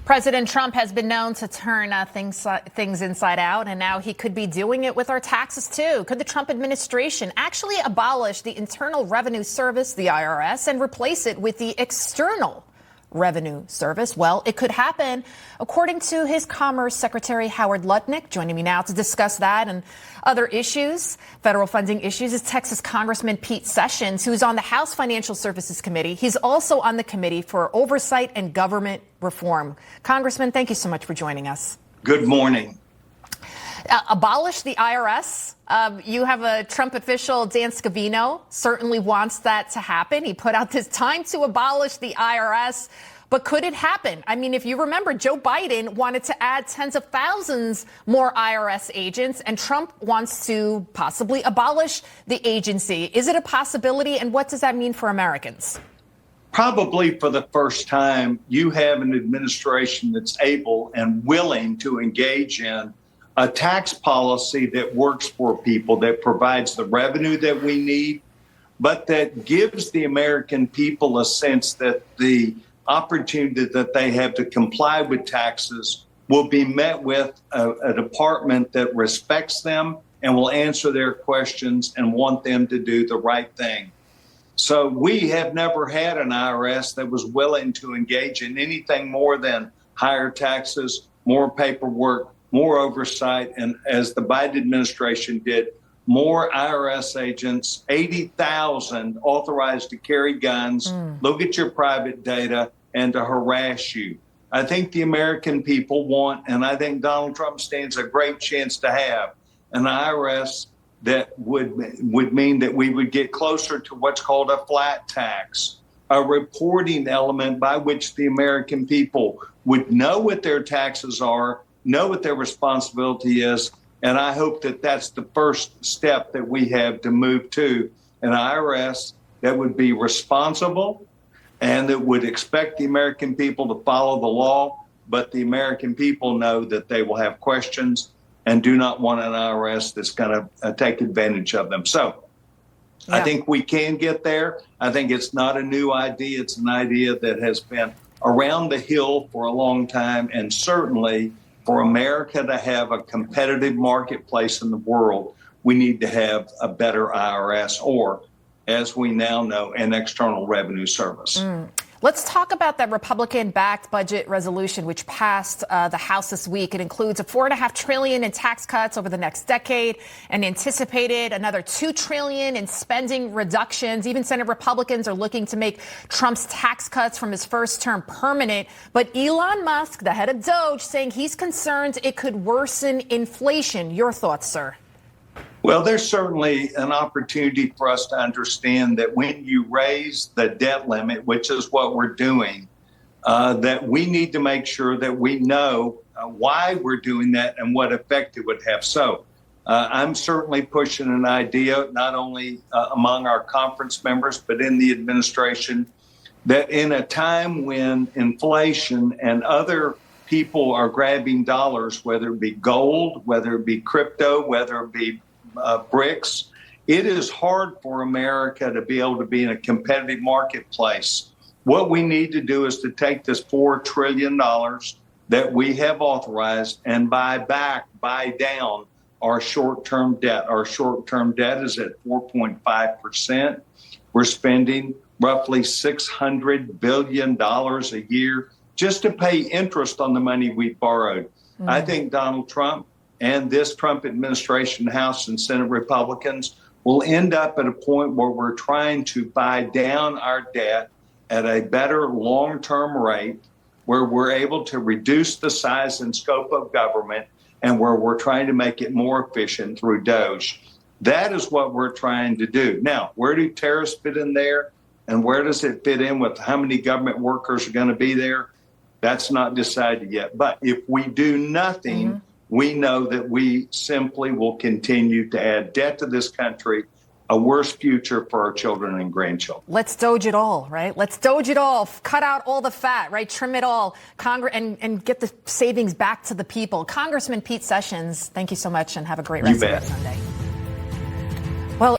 President Trump has been known to turn things inside out, and now he could be doing it with our taxes, too. Could the Trump administration actually abolish the Internal Revenue Service, the IRS, and replace it with the External Revenue Service? Well, it could happen, according to his Commerce Secretary Howard Lutnick. Joining me now to discuss that and other issues, federal funding issues, is Texas Congressman Pete Sessions, who's on the House Financial Services Committee. He's also on the Committee for Oversight and Government Reform. Congressman, thank you so much for joining us. Good morning. Abolish the IRS. You have a Trump official, Dan Scavino, certainly wants that to happen. He put out this time to abolish the IRS. But could it happen? I mean, if you remember, Joe Biden wanted to add tens of thousands more IRS agents, and Trump wants to possibly abolish the agency. Is it a possibility, and what does that mean for Americans? Probably for the first time, you have an administration that's able and willing to engage in a tax policy that works for people, that provides the revenue that we need, but that gives the American people a sense that the opportunity that they have to comply with taxes will be met with a department that respects them and will answer their questions and want them to do the right thing. So we have never had an IRS that was willing to engage in anything more than higher taxes, more paperwork, more oversight, and as the Biden administration did, more IRS agents, 80,000 authorized to carry guns, look at your private data, and to harass you. I think the American people want, and I think Donald Trump stands a great chance to have, an IRS that would mean that we would get closer to what's called a flat tax, a reporting element by which the American people would know what their taxes are, know what their responsibility is, and I hope that that's the first step that we have to move to an IRS that would be responsible and that would expect the American people to follow the law, but the American people know that they will have questions and do not want an IRS that's going to take advantage of them. So I think we can get there. I think it's not a new idea. It's an idea that has been around the hill for a long time, and certainly for America to have a competitive marketplace in the world, we need to have a better IRS, or, as we now know, an External Revenue Service. Let's talk about that Republican-backed budget resolution, which passed the House this week. It includes a $4.5 trillion in tax cuts over the next decade and anticipated another $2 trillion in spending reductions. Even Senate Republicans are looking to make Trump's tax cuts from his first term permanent. But Elon Musk, the head of Doge, saying he's concerned it could worsen inflation. Your thoughts, sir? Well, there's certainly an opportunity for us to understand that when you raise the debt limit, which is what we're doing, that we need to make sure that we know why we're doing that and what effect it would have. So I'm certainly pushing an idea, not only among our conference members, but in the administration, that in a time when inflation and other people are grabbing dollars, whether it be gold, whether it be crypto, whether it be BRICS, it is hard for America to be able to be in a competitive marketplace. What we need to do is to take this $4 trillion that we have authorized and buy down our short-term debt. Our short-term debt is at 4.5%. We're spending roughly $600 billion a year just to pay interest on the money we borrowed. I think Donald Trump and this Trump administration, House and Senate Republicans, will end up at a point where we're trying to buy down our debt at a better long-term rate, where we're able to reduce the size and scope of government, and where we're trying to make it more efficient through Doge. That is what we're trying to do. Now, where do tariffs fit in there? And where does it fit in with how many government workers are going to be there? That's not decided yet. But if we do nothing, we know that we simply will continue to add debt to this country, a worse future for our children and grandchildren. Let's Doge it all, right? Let's Doge it all. Cut out all the fat, right? Trim it all. And get the savings back to the people. Congressman Pete Sessions, thank you so much and have a great rest of your Sunday.